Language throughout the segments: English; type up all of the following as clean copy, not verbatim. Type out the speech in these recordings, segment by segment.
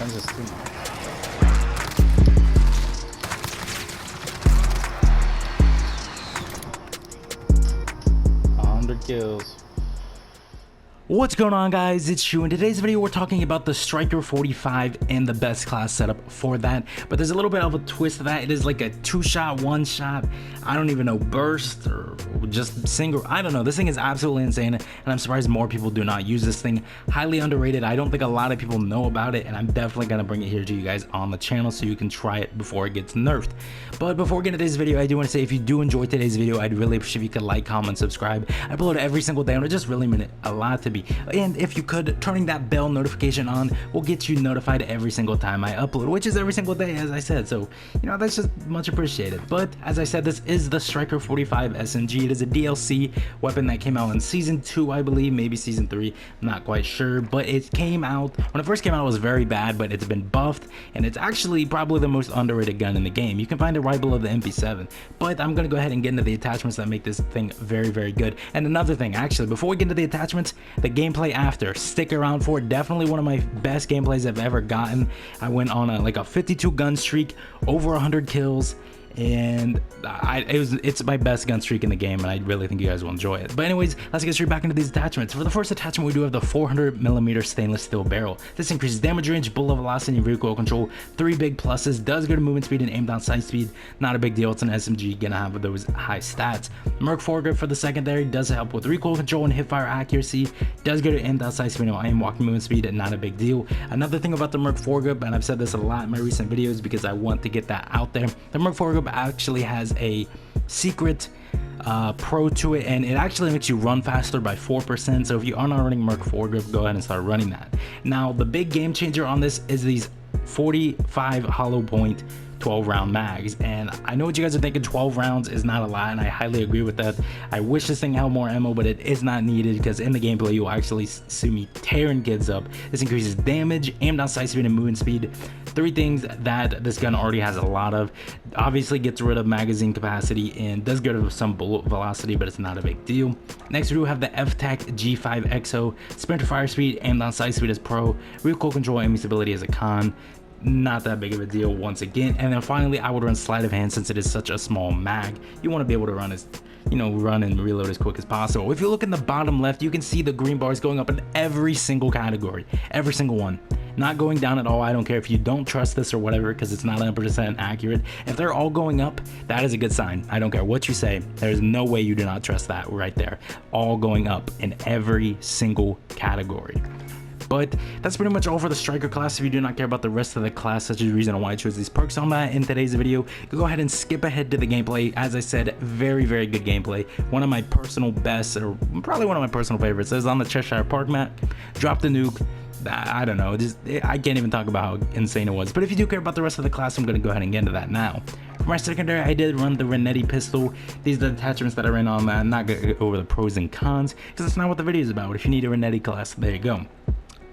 ClancyS too. 100 kills. What's going on, guys? It's Shu. In today's video we're talking about the Striker 45 and the best class setup for that, but there's a little bit of a twist to that. It is like a 2-shot, 1-shot, I don't even know, burst or just single, I don't know. This thing is absolutely insane, and I'm surprised more people do not use this thing. Highly underrated. I don't think a lot of people know about it, and I'm definitely gonna bring it here to you guys on the channel so you can try it before it gets nerfed. But before we get into today's video, I do want to say if you do enjoy today's video, I'd really appreciate if you could like, comment, subscribe. I upload every single day and it just really meant it a lot to me. And if you could, turning that bell notification on will get you notified every single time I upload, which is every single day, as I said. So, you know, that's just much appreciated. But as I said, this is the Striker 45 SMG. It is a DLC weapon that came out in season 2, I believe, maybe season 3, I'm not quite sure. But it came out, when it first came out, it was very bad, but it's been buffed, and it's actually probably the most underrated gun in the game. You can find it right below the MP7. But I'm gonna go ahead and get into the attachments that make this thing very, very good. And another thing, actually, before we get into the attachments, the gameplay after, stick around for it. Definitely one of my best gameplays I've ever gotten. I went on a 52 gun streak, over 100 kills, and it's my best gun streak in the game, and I really think you guys will enjoy it. But anyways, let's get straight back into these attachments. For the first attachment, we do have the 400mm stainless steel barrel. This increases damage range, bullet velocity, and recoil control. 3 big pluses. Does go to movement speed and aim down sight speed. Not a big deal. It's an SMG, gonna have those high stats. Merc foregrip for the secondary does help with recoil control and hipfire accuracy. Does go to aim down sight speed and aim walking movement speed, and not a big deal. Another thing about the Merc foregrip, and I've said this a lot in my recent videos because I want to get that out there, the Merc foregrip actually has a secret pro to it, and it actually makes you run faster by 4%. So if you are not running Merc foregrip, go ahead and start running that. Now the big game changer on this is these 45 hollow point 12 round mags, and I know what you guys are thinking, 12 rounds is not a lot, and I highly agree with that. I wish this thing held more ammo, but it is not needed because in the gameplay you'll actually see me tearing kids up. This increases damage, aim down sight speed, and movement speed. 3 things that this gun already has a lot of. Obviously gets rid of magazine capacity and does get rid of some bullet velocity, but it's not a big deal. Next we do have the F-Tac G5 XO. Sprinter fire speed, aim down sight speed as pro, recoil control, aiming stability as a con. Not that big of a deal once again. And then finally, I would run sleight of hand since it is such a small mag. You want to be able to run as, you know, run and reload as quick as possible. If you look in the bottom left, you can see the green bars going up in every single category, every single one, not going down at all. I don't care if you don't trust this or whatever, because it's not 100% accurate. If they're all going up, that is a good sign. I don't care what you say, there's no way you do not trust that right there. All going up in every single category. But that's pretty much all for the Striker class. If you do not care about the rest of the class, such as the reason why I chose these perks on that in today's video, go ahead and skip ahead to the gameplay. As I said, very, very good gameplay. One of my personal best, or probably one of my personal favorites. It was on the Cheshire Park map. Dropped the nuke. I don't know, I can't even talk about how insane it was. But if you do care about the rest of the class, I'm going to go ahead and get into that now. For my secondary, I did run the Renetti pistol. These are the attachments that I ran on that. I'm not going to go over the pros and cons, because that's not what the video is about. If you need a Renetti class, there you go.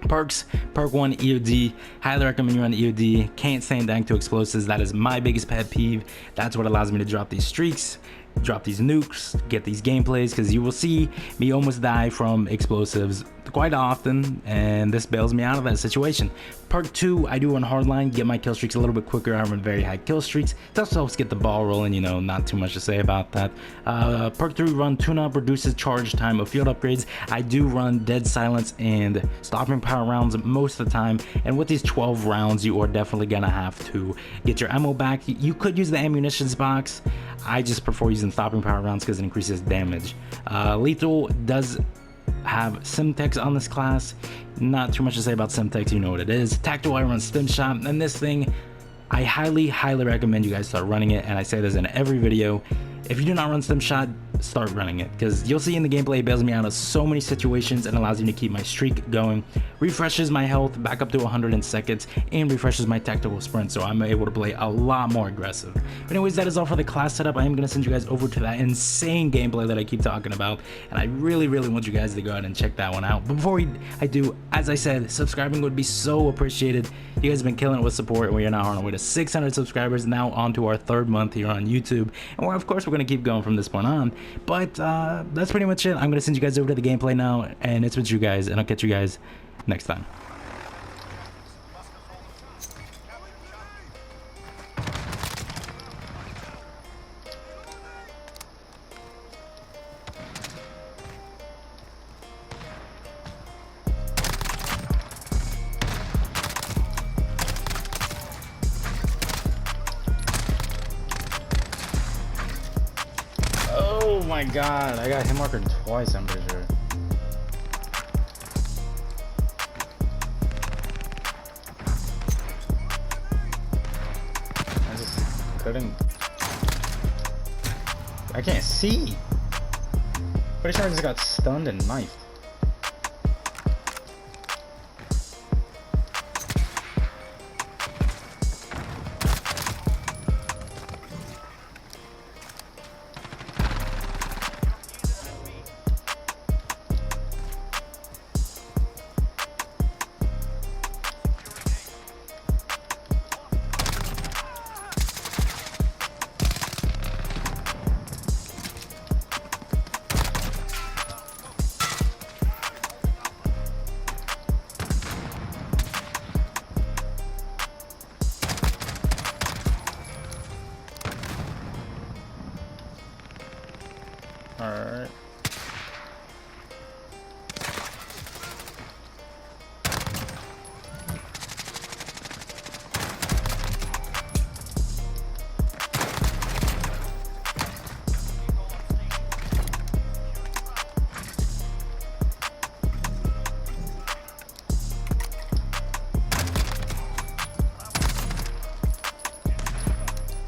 Perks, perk 1 EOD, highly recommend you run EOD. Can't stand dank to explosives. That is my biggest pet peeve. That's what allows me to drop these streaks, drop these nukes, get these gameplays, because you will see me almost die from explosives quite often, and this bails me out of that situation. Perk 2, I do run hardline, get my kill streaks a little bit quicker. I run very high kill streaks. It also helps get the ball rolling, you know, not too much to say about that. Perk 3, run tune-up, reduces charge time of field upgrades. I do run dead silence and stopping power rounds most of the time, and with these 12 rounds, you are definitely gonna have to get your ammo back. You could use the ammunitions box. I just prefer using stopping power rounds because it increases damage. Lethal does have Simtex on this class. Not too much to say about Simtex, you know what it is. Tactical, I run stim shot, and this thing, I highly recommend you guys start running it, and I say this in every video. If you do not run stim shot, start running it, because you'll see in the gameplay it bails me out of so many situations and allows me to keep my streak going. Refreshes my health back up to 100 in seconds, and refreshes my tactical sprint, so I'm able to play a lot more aggressive. But anyways, that is all for the class setup. I am going to send you guys over to that insane gameplay that I keep talking about, and I really want you guys to go ahead and check that one out. But before I do, as I said, subscribing would be so appreciated. You guys have been killing it with support, and we are now on our way to 600 subscribers, now on to our 3rd month here on YouTube, and of course we're going to keep going from this point on. But that's pretty much it. I'm going to send you guys over to the gameplay now, and it's with you guys, and I'll catch you guys next time. my god, I got hit marker twice, I'm pretty sure. I just couldn't. I can't see. Pretty sure I just got stunned and knifed. Alright.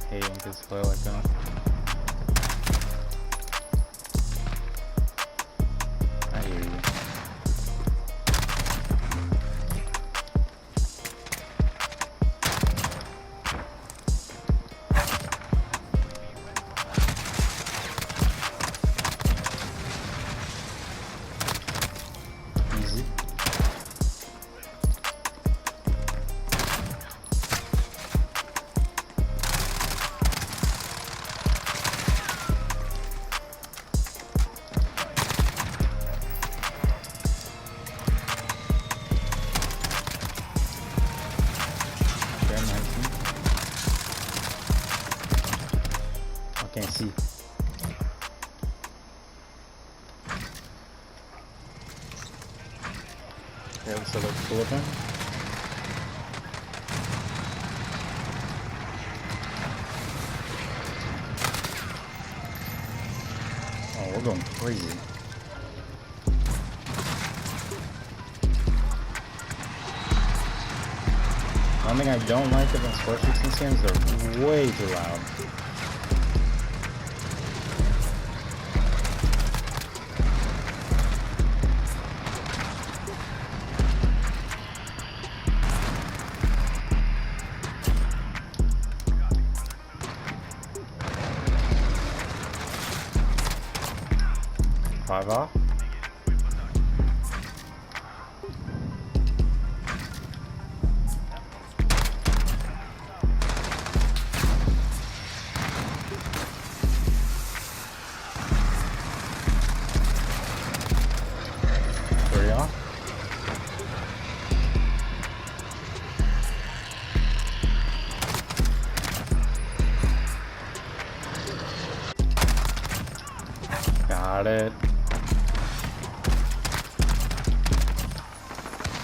Hey, when kids play like that. I hear you. Easy. I can't see. Yeah, let's look cool then. Oh, we're going crazy. One thing I don't like about sports racing games, they're way too loud. Five off. Three off. Got it.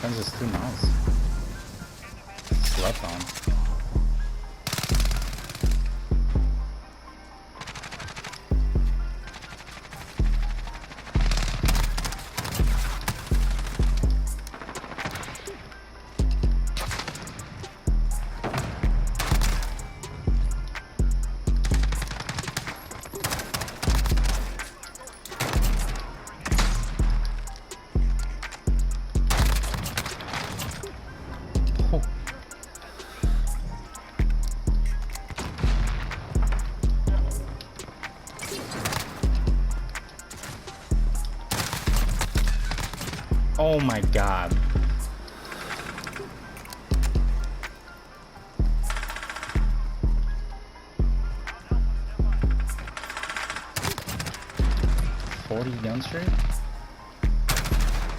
That's just too nice. Slept on. Oh my god. Gun straight?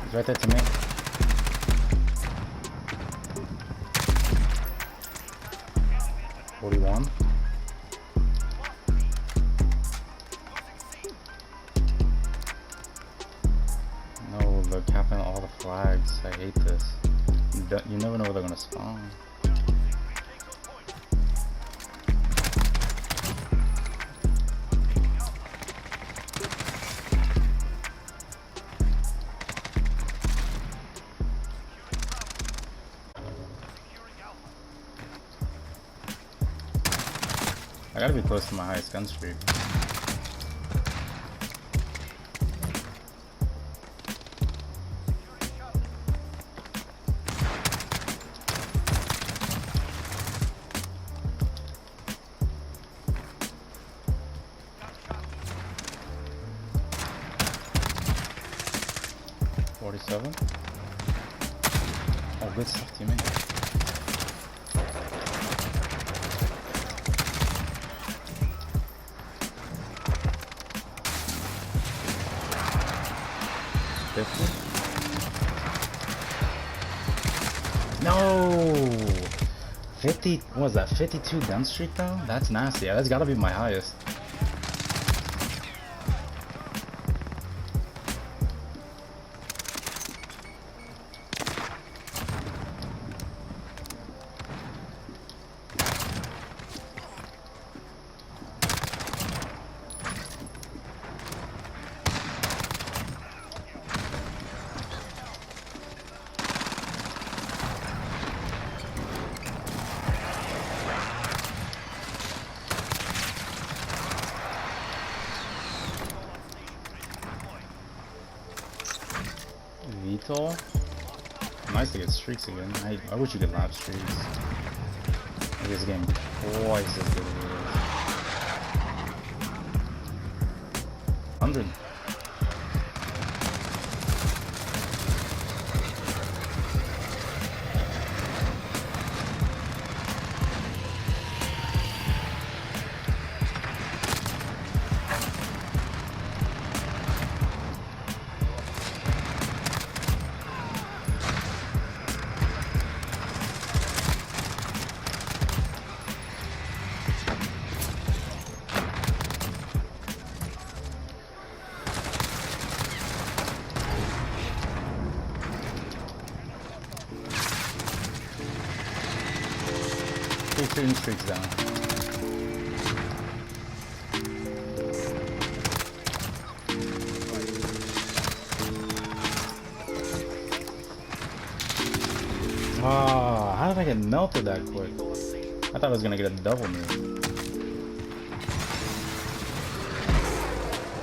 He's right there to me. $41. No, they're capping all the flags. I hate this. You never know where they're gonna spawn. I gotta be close to my highest gun streak. Oh, good stuff, teammate. No! 50, what was that, 52 gun streak though? That's nasty. That's gotta be my highest. Vito. Nice to get streaks again. I wish you could lap streaks. Like this game twice as good as it is. 100. Shooting streaks down. Oh, how did I get melted that quick? I thought I was gonna get a double move.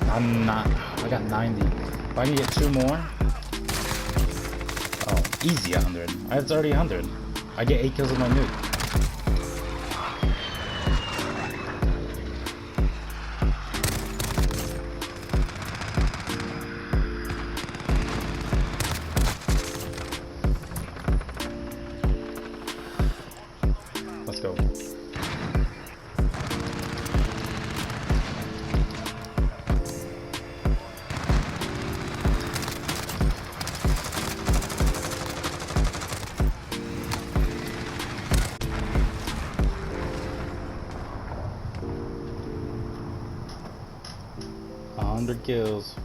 I'm not. I got 90. If I can get 2 more. Oh, easy 100. It's already 100. I get 8 kills with my nuke. Let's go. $100 kills.